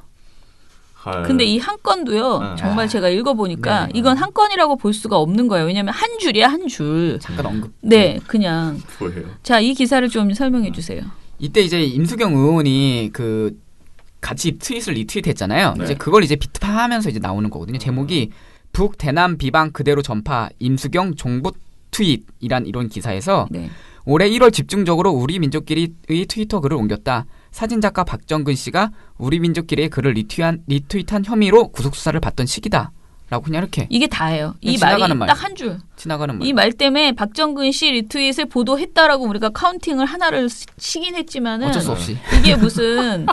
[SPEAKER 7] 근데 이 한 건도요. 정말 제가 읽어보니까
[SPEAKER 4] 네.
[SPEAKER 7] 이건 한 건이라고 볼 수가 없는 거예요. 왜냐하면 한 줄이야, 한 줄.
[SPEAKER 4] 잠깐 언급.
[SPEAKER 7] 네, 그냥.
[SPEAKER 1] 뭐예요?
[SPEAKER 7] 자, 이 기사를 좀 설명해 주세요.
[SPEAKER 4] 이때 이제 임수경 의원이 그 같이 트윗을 리트윗했잖아요.
[SPEAKER 1] 네.
[SPEAKER 4] 이제 그걸 이제 비판하면서 이제 나오는 거거든요. 제목이 북대남 비방 그대로 전파 임수경 종부 트윗이란 이런 기사에서
[SPEAKER 7] 네.
[SPEAKER 4] 올해 1월 집중적으로 우리 민족끼리의 트위터 글을 옮겼다. 사진작가 박정근 씨가 우리 민족끼리의 글을 리트윗한 혐의로 구속수사를 받던 시기다. 라고 그냥 이렇게.
[SPEAKER 7] 이게 다예요. 이
[SPEAKER 4] 지나가는
[SPEAKER 7] 말이
[SPEAKER 4] 말.
[SPEAKER 7] 딱 한 줄.
[SPEAKER 4] 지나가는 말.
[SPEAKER 7] 이 말 때문에 박정근 씨 리트윗을 보도했다라고 우리가 카운팅을 하나를 치긴 했지만은
[SPEAKER 4] 어쩔 수 없이.
[SPEAKER 7] 이게 무슨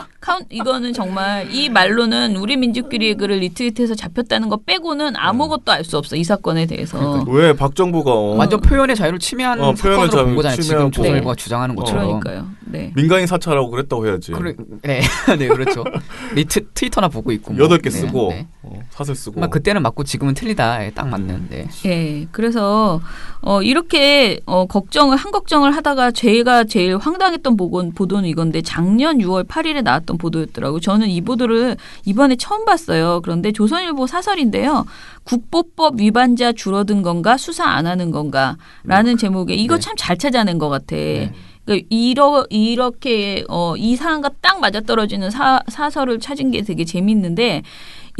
[SPEAKER 7] 이거는 정말 이 말로는 우리 민족끼리의 글을 리트윗해서 잡혔다는 거 빼고는 아무것도 알 수 없어. 이 사건에 대해서.
[SPEAKER 1] 왜 박정부가
[SPEAKER 4] 완전 표현의 자유를 침해하는
[SPEAKER 1] 표현의
[SPEAKER 4] 사건으로 본
[SPEAKER 1] 자유
[SPEAKER 4] 거잖아요. 지금
[SPEAKER 1] 침해하고.
[SPEAKER 4] 조선일보가 주장하는 것처럼.
[SPEAKER 7] 그러니까요. 네.
[SPEAKER 1] 민간인 사찰하고 그랬다고 해야지.
[SPEAKER 4] 네, 네, 그렇죠. 트위터나 보고 있고.
[SPEAKER 1] 8개 쓰고
[SPEAKER 4] 네.
[SPEAKER 1] 사슬 쓰고.
[SPEAKER 4] 막 그때는 맞고 지금은 틀리다. 딱 맞는. 네.
[SPEAKER 7] 예, 그래서 이렇게 한 걱정을 하다가 제가 제일 황당했던 보도는 이건데 작년 6월 8일에 나왔던 보도였더라고요. 저는 이 보도를 이번에 처음 봤어요. 그런데 조선일보 사설인데요. 국보법 위반자 줄어든 건가 수사 안 하는 건가라는 제목의 이거 참 잘 찾아낸 것 같아. 그러니까 이렇게 이 사안과 딱 맞아떨어지는 사설을 찾은 게 되게 재밌는데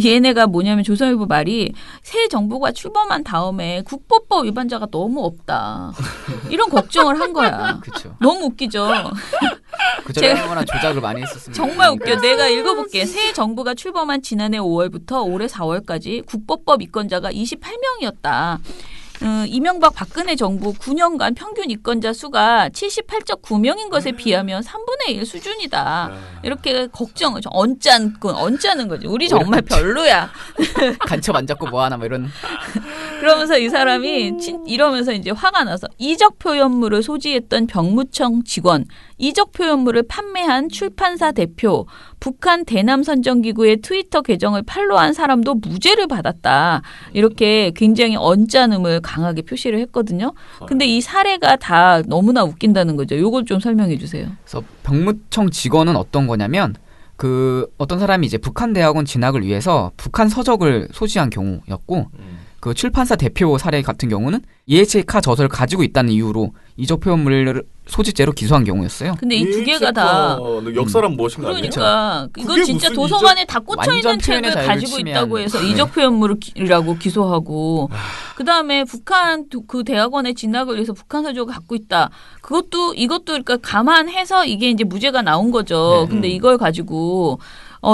[SPEAKER 7] 얘네가 뭐냐면 조선일보 말이 새 정부가 출범한 다음에 국보법 위반자가 너무 없다. 이런 걱정을 한 거야.
[SPEAKER 4] 그렇죠.
[SPEAKER 7] 너무 웃기죠.
[SPEAKER 4] 그전에 얼마나 조작을 많이 했었습니다.
[SPEAKER 7] 정말 웃겨. 내가 읽어볼게. 새 정부가 출범한 지난해 5월부터 올해 4월까지 국보법 입건자가 28명이었다. 이명박 박근혜 정부 9년간 평균 입건자 수가 78.9명인 것에 비하면 3분의 1 수준이다. 이렇게 걱정을 언짢은 거지. 우리 정말 별로야.
[SPEAKER 4] 간첩 안 잡고 뭐하나 뭐 이런.
[SPEAKER 7] 그러면서 이 사람이 이러면서 이제 화가 나서 이적 표현물을 소지했던 병무청 직원, 이적 표현물을 판매한 출판사 대표, 북한 대남 선정기구의 트위터 계정을 팔로우한 사람도 무죄를 받았다. 이렇게 굉장히 언짢음을 강하게 표시를 했거든요. 근데 이 사례가 다 너무나 웃긴다는 거죠. 요걸 좀 설명해 주세요.
[SPEAKER 4] 그래서 병무청 직원은 어떤 거냐면 어떤 사람이 이제 북한 대학원 진학을 위해서 북한 서적을 소지한 경우였고 그 출판사 대표 사례 같은 경우는 EHK 저서를 가지고 있다는 이유로 이적 표현물을 소지죄로 기소한 경우였어요.
[SPEAKER 7] 근데 이 두 개가 다
[SPEAKER 1] 역사란 무엇인가
[SPEAKER 7] 그러니까 이거 진짜 도서관에 다 꽂혀 있는 책을 가지고 있다고 해서 이적 표현물이라고 기소하고 그다음에 북한 그 대학원에 진학을 위해서 북한 서적을 갖고 있다. 이것도 그러니까 감안해서 이게 이제 무죄가 나온 거죠. 근데 이걸 가지고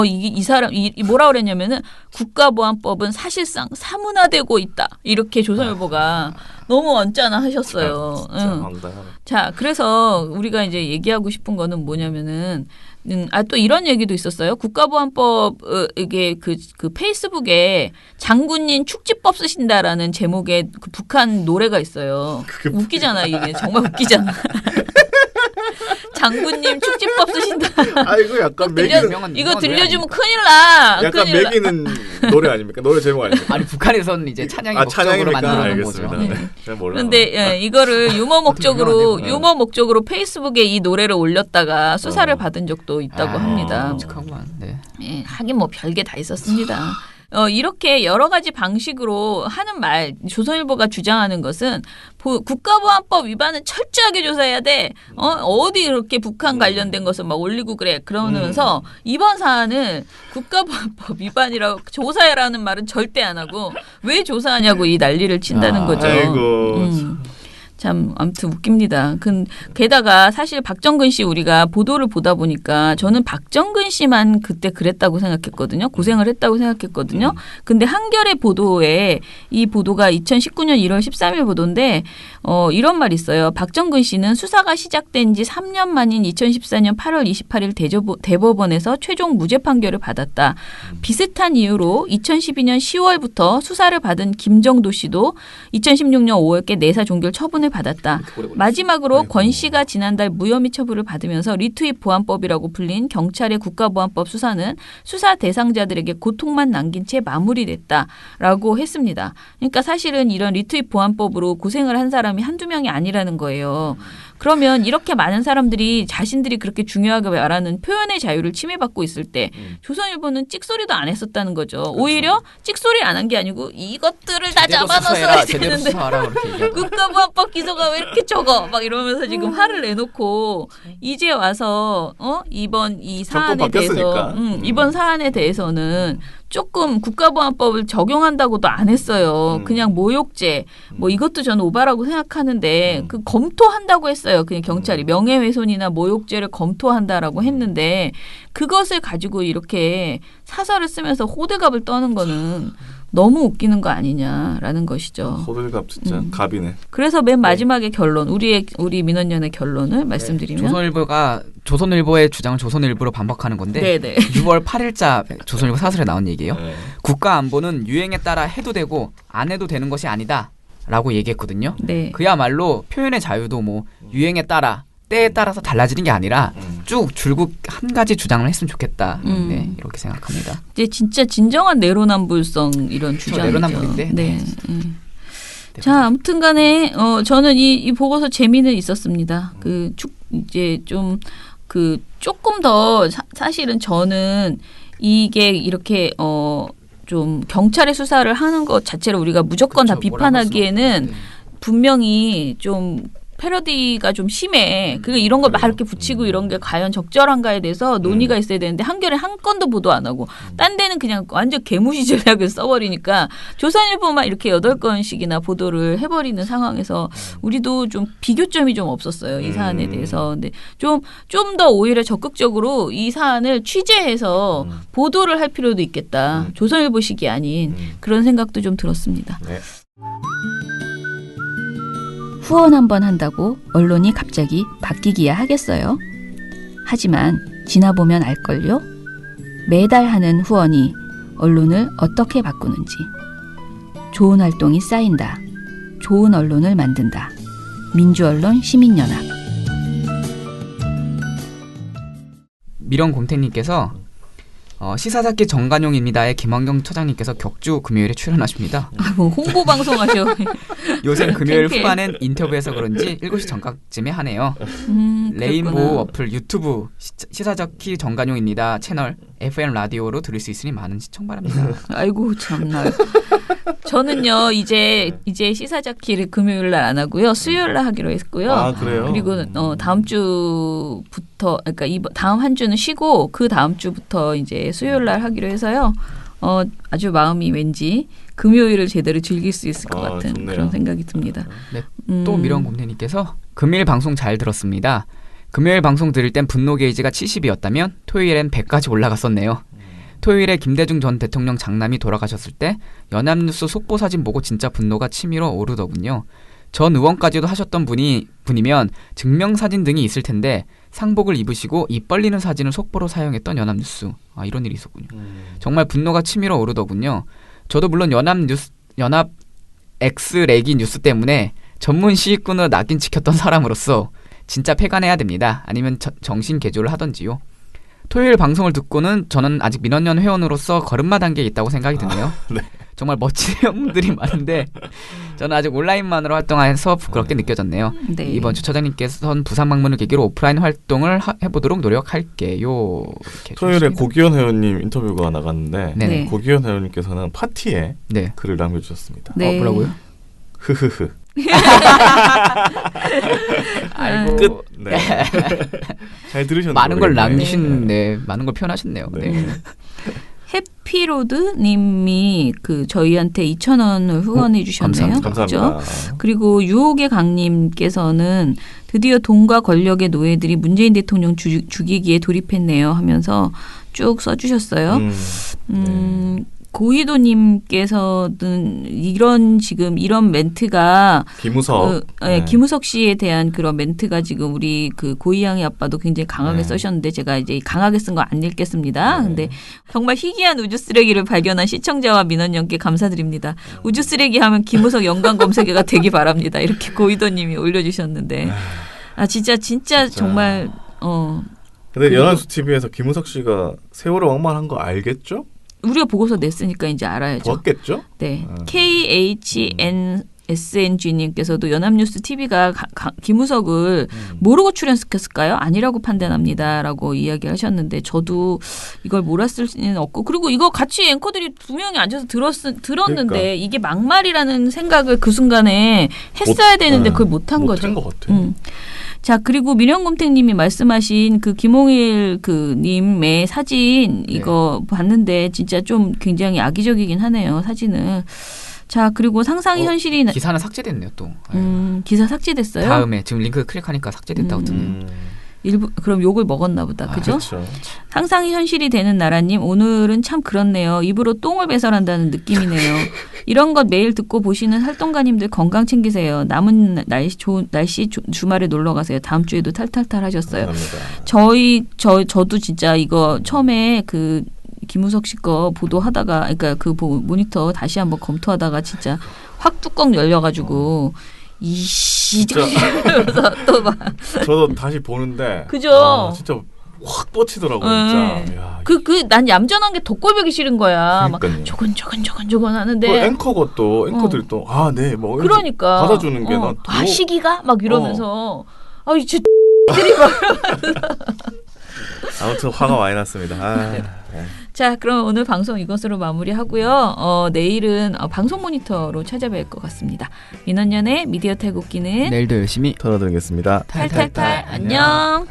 [SPEAKER 7] 이 사람 뭐라 그랬냐면은 국가보안법은 사실상 사문화되고 있다. 이렇게 조선일보가 너무 언짢아 하셨어요. 자, 그래서 우리가 이제 얘기하고 싶은 거는 뭐냐면은 또 이런 얘기도 있었어요. 국가보안법 이게 그 페이스북에 장군님 축지법 쓰신다라는 제목의 그 북한 노래가 있어요. 웃기잖아 이게 정말 웃기잖아. 장군님 축지법 쓰신다.
[SPEAKER 1] 이거 약간
[SPEAKER 7] 이거 들려주면 큰일 나.
[SPEAKER 1] 약간 매기는 노래 아닙니까? 노래 제목 아닙니까?
[SPEAKER 4] 아니 북한에서는 이제 찬양의 목적으로 만드는 거죠.
[SPEAKER 7] 그런데 이거를 유머 목적으로 페이스북에 이 노래를 올렸다가 수사를 받은 적도 있다고 합니다. 네, 하긴 뭐 별게 다 있었습니다. 이렇게 여러 가지 방식으로 하는 말, 조선일보가 주장하는 것은 국가보안법 위반은 철저하게 조사해야 돼. 어디 이렇게 북한 관련된 것을 막 올리고 그래. 그러면서 이번 사안은 국가보안법 위반이라고 조사해라는 말은 절대 안 하고 왜 조사하냐고 이 난리를 친다는 거죠. 참 아무튼 웃깁니다. 게다가 사실 박정근 씨 우리가 보도를 보다 보니까 저는 박정근 씨만 그때 그랬다고 생각했거든요. 고생을 했다고 생각했거든요. 근데 한겨레 보도에 이 보도가 2019년 1월 13일 보도인데 이런 말이 있어요. 박정근 씨는 수사가 시작된 지 3년 만인 2014년 8월 28일 대법원에서 최종 무죄 판결을 받았다. 비슷한 이유로 2012년 10월부터 수사를 받은 김정도 씨도 2016년 5월께 내사 종결 처분을 받았다. 마지막으로 권 씨가 지난달 무혐의 처분을 받으면서 리트윗 보안법이라고 불린 경찰의 국가보안법 수사는 수사 대상자들에게 고통만 남긴 채 마무리됐다라고 했습니다. 그러니까 사실은 이런 리트윗 보안법으로 고생을 한 사람이 한두 명이 아니라는 거예요. 그러면 이렇게 많은 사람들이 자신들이 그렇게 중요하게 말하는 표현의 자유를 침해받고 있을 때 조선일보는 찍소리도 안 했었다는 거죠. 그렇죠. 오히려 찍소리 안 한 게 아니고 이것들을 다 잡아넣어야 되는데 국가보안법 기소가 왜 이렇게 적어? 막 이러면서 지금 화를 내놓고 이제 와서 이번 이 사안에 대해서 이번 사안에 대해서는 조금 국가보안법을 적용한다고도 안 했어요. 그냥 모욕죄 뭐 이것도 저는 오바라고 생각하는데 그 검토한다고 했어요. 그냥 경찰이 명예훼손이나 모욕죄를 검토한다라고 했는데 그것을 가지고 이렇게 사설을 쓰면서 호들갑을 떠는 거는 너무 웃기는 거 아니냐라는 것이죠.
[SPEAKER 1] 호들갑 진짜 갑이네.
[SPEAKER 7] 그래서 맨 마지막에 결론, 우리 민원연의 결론을 말씀드리면
[SPEAKER 4] 조선일보의 주장을 조선일보로 반박하는 건데
[SPEAKER 7] 네네.
[SPEAKER 4] 6월 8일자 조선일보 사설에 나온 얘기예요. 국가안보는 유행에 따라 해도 되고 안 해도 되는 것이 아니다 라고 얘기했거든요.
[SPEAKER 7] 네.
[SPEAKER 4] 그야말로 표현의 자유도 뭐 유행에 따라 때에 따라서 달라지는 게 아니라 쭉 줄곧 한 가지 주장을 했으면 좋겠다. 네, 이렇게 생각합니다.
[SPEAKER 7] 이제 진짜 진정한 내로남불성 이런 주장이죠.
[SPEAKER 4] 내로남불인데.
[SPEAKER 7] 네. 자, 아무튼간에 저는 이 보고서 재미는 있었습니다. 이제 좀 조금 더 사실은 저는 이게 이렇게 좀 경찰의 수사를 하는 것 자체를 우리가 무조건 다 비판하기에는 분명히 좀 패러디가 좀 심해. 이런 걸 막 이렇게 붙이고 이런 게 과연 적절한가에 대해서 논의가 있어야 되는데 한겨레 한 건도 보도 안 하고 딴 데는 그냥 완전 개무시 전략을 써버리니까 조선일보만 이렇게 8건씩이나 보도를 해버리는 상황에서 우리도 좀 비교점이 좀 없었어요. 이 사안에 대해서. 근데 좀 더 오히려 적극적으로 이 사안을 취재해서 보도를 할 필요도 있겠다. 조선일보식이 아닌 그런 생각도 좀 들었습니다.
[SPEAKER 1] 네.
[SPEAKER 7] 후원 한번 한다고 언론이 갑자기 바뀌기야 하겠어요. 하지만 지나보면 알걸요. 매달 하는 후원이 언론을 어떻게 바꾸는지. 좋은 활동이 쌓인다. 좋은 언론을 만든다. 민주언론 시민연합.
[SPEAKER 4] 미령곰탱님께서 시사잡기 정관용입니다의 김원경 처장님께서 격주 금요일에 출연하십니다.
[SPEAKER 7] 뭐 홍보 방송하셔.
[SPEAKER 4] 요새 금요일 후반엔 인터뷰에서 그런지 7시 전각쯤에 하네요. 레인보우 어플 유튜브 시사잡기 정관용입니다 채널 FM 라디오로 들을 수 있으니 많은 시청 바랍니다.
[SPEAKER 7] 아이고 참나. 저는요 이제 시사잡기를 금요일 날 안 하고요 수요일 날 하기로 했고요.
[SPEAKER 1] 아 그래요?
[SPEAKER 7] 그리고 다음 주부터 그러니까 다음 한 주는 쉬고 그 다음 주부터 이제 수요일 날 하기로 해서요. 아주 마음이 왠지 금요일을 제대로 즐길 수 있을 것 같은
[SPEAKER 1] 좋네요.
[SPEAKER 7] 그런 생각이 듭니다.
[SPEAKER 4] 네, 또 미령곰탱님께서 금요일 방송 잘 들었습니다. 금요일 방송 들을 땐 분노 게이지가 70이었다면 토요일엔 100까지 올라갔었네요. 토요일에 김대중 전 대통령 장남이 돌아가셨을 때 연합뉴스 속보 사진 보고 진짜 분노가 치밀어 오르더군요. 전 의원까지도 하셨던 분이면 증명사진 등이 있을 텐데 상복을 입으시고 입 벌리는 사진을 속보로 사용했던 연합뉴스. 이런 일이 있었군요. 정말 분노가 치밀어 오르더군요. 저도 물론 연합 X레기 뉴스 때문에 전문 시위꾼으로 낙인 찍혔던 사람으로서 진짜 폐간해야 됩니다. 아니면 정신 개조를 하던지요. 토요일 방송을 듣고는 저는 아직 민원연 회원으로서 걸음마 단계에 있다고 생각이 드네요.
[SPEAKER 1] 네.
[SPEAKER 4] 정말 멋진 형들이 많은데 저는 아직 온라인만으로 활동해서 부끄럽게 느껴졌네요.
[SPEAKER 7] 네.
[SPEAKER 4] 이번 주 처장님께서는 부산 방문을 계기로 오프라인 활동을 해보도록 노력할게요.
[SPEAKER 1] 토요일에 고기현 회원님 인터뷰가 나갔는데
[SPEAKER 7] 네.
[SPEAKER 1] 고기현 회원님께서는 파티에
[SPEAKER 4] 네.
[SPEAKER 1] 글을 남겨주셨습니다.
[SPEAKER 7] 네.
[SPEAKER 4] 뭐라고요?
[SPEAKER 1] 흐흐흐.
[SPEAKER 4] 아이고.
[SPEAKER 1] 끝. 네. 잘 들으셨나요?
[SPEAKER 4] 많은 걸 남기신, 네, 많은 걸 표현하셨네요.
[SPEAKER 1] 네.
[SPEAKER 4] 네.
[SPEAKER 7] 해피로드 님이 저희한테 2,000원을 후원해 주셨네요.
[SPEAKER 1] 감사합니다.
[SPEAKER 7] 그렇죠? 그리고 유혹의 강님께서는 드디어 돈과 권력의 노예들이 문재인 대통령 죽이기에 돌입했네요 하면서 쭉 써주셨어요. 고이도님께서는 이런 멘트가
[SPEAKER 1] 김우석,
[SPEAKER 7] 김우석 씨에 대한 그런 멘트가 지금 우리 고이양의 아빠도 굉장히 강하게 써셨는데 제가 이제 강하게 쓴 거 안 읽겠습니다. 근데 정말 희귀한 우주 쓰레기를 발견한 시청자와 민원연께 감사드립니다. 우주 쓰레기 하면 김우석 연관 검색어가 되기 바랍니다. 이렇게 고이도님이 올려주셨는데 진짜 정말
[SPEAKER 1] 근데 연합뉴스 TV에서 김우석 씨가 세월호 왕만한 거 알겠죠?
[SPEAKER 7] 우리가 보고서 냈으니까 이제 알아야죠.
[SPEAKER 1] 봤겠죠?
[SPEAKER 7] 네. KHNSNG님께서도 연합뉴스 TV가 김우석을 모르고 출연시켰을까요? 아니라고 판단합니다라고 이야기하셨는데 저도 이걸 몰았을 수는 없고 그리고 이거 같이 앵커들이 두 명이 앉아서 들었는데 그러니까. 이게 막말이라는 생각을 그 순간에 했어야 되는데 그걸 못한 거죠.
[SPEAKER 1] 못한 것 같아요.
[SPEAKER 7] 자, 그리고 민영곰탱님이 말씀하신 김홍일 님의 사진 이거 봤는데 진짜 좀 굉장히 악의적이긴 하네요, 사진을. 자, 그리고 상상이 현실이
[SPEAKER 4] 기사는 삭제됐네요, 또.
[SPEAKER 7] 기사 삭제됐어요?
[SPEAKER 4] 다음에 지금 링크 클릭하니까 삭제됐다고 뜨네요.
[SPEAKER 7] 그럼 욕을 먹었나 보다. 그죠?
[SPEAKER 1] 그렇죠.
[SPEAKER 7] 상상이 현실이 되는 나라님 오늘은 참 그렇네요. 입으로 똥을 배설한다는 느낌이네요. 이런 것 매일 듣고 보시는 활동가님들 건강 챙기세요. 남은 좋은 날씨 주말에 놀러 가세요. 다음 주에도 탈탈탈 하셨어요.
[SPEAKER 1] 감사합니다.
[SPEAKER 7] 저도 진짜 이거 처음에 김우석 씨 거 보도하다가 그러니까 모니터 다시 한번 검토하다가 진짜 확 뚜껑 열려가지고 이러면서 또 막
[SPEAKER 1] 저도 다시 보는데
[SPEAKER 7] 그죠?
[SPEAKER 1] 진짜 확 뻗치더라고요. 진짜.
[SPEAKER 7] 난 얌전한 게 더 꼴보기 싫은 거야.
[SPEAKER 1] 그러니까요.
[SPEAKER 7] 막 조건 하는데
[SPEAKER 1] 앵커가 또 앵커들이 또 뭐
[SPEAKER 7] 그러니까
[SPEAKER 1] 받아주는 게 난
[SPEAKER 7] 시기가 막 이러면서 이제 들이 막
[SPEAKER 1] 아무튼 화가 많이 났습니다.
[SPEAKER 7] 자, 그럼 오늘 방송 이것으로 마무리하고요. 내일은 방송 모니터로 찾아뵐 것 같습니다. 민원연의 미디어 탈곡기는
[SPEAKER 4] 내일도 열심히
[SPEAKER 1] 털어드리겠습니다.
[SPEAKER 7] 탈탈탈 안녕.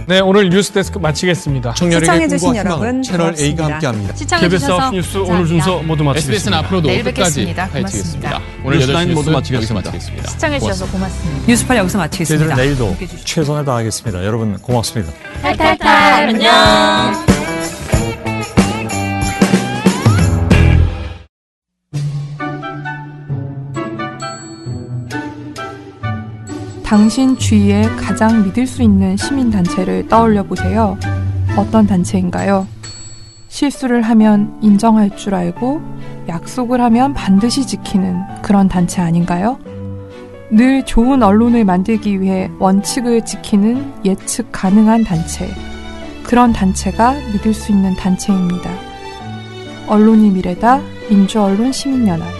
[SPEAKER 11] 네, 오늘 뉴스데스크 마치겠습니다.
[SPEAKER 12] 시청해주신 여러분
[SPEAKER 10] 채널 A가 함께합니다.
[SPEAKER 11] KBS 뉴스 오늘 순서 모두 마치겠습니다.
[SPEAKER 12] SBS는 앞으로도
[SPEAKER 9] 내일
[SPEAKER 12] 끝까지
[SPEAKER 9] 뵙겠습니다.
[SPEAKER 12] 파헤치겠습니다.
[SPEAKER 11] 오늘
[SPEAKER 10] 뉴스
[SPEAKER 11] 8시
[SPEAKER 10] 모두
[SPEAKER 11] 뉴스
[SPEAKER 10] 마치겠습니다.
[SPEAKER 11] 여기서 마치겠습니다.
[SPEAKER 9] 시청해주셔서 고맙습니다.
[SPEAKER 3] 뉴스팔 여기서 마치겠습니다.
[SPEAKER 11] 저희들은 내일도 최선을 다하겠습니다. 여러분 고맙습니다.
[SPEAKER 7] 탈탈탈 안녕.
[SPEAKER 12] 당신 주위에 가장 믿을 수 있는 시민단체를 떠올려 보세요. 어떤 단체인가요? 실수를 하면 인정할 줄 알고 약속을 하면 반드시 지키는 그런 단체 아닌가요? 늘 좋은 언론을 만들기 위해 원칙을 지키는 예측 가능한 단체. 그런 단체가 믿을 수 있는 단체입니다. 언론이 미래다. 민주언론 시민연합.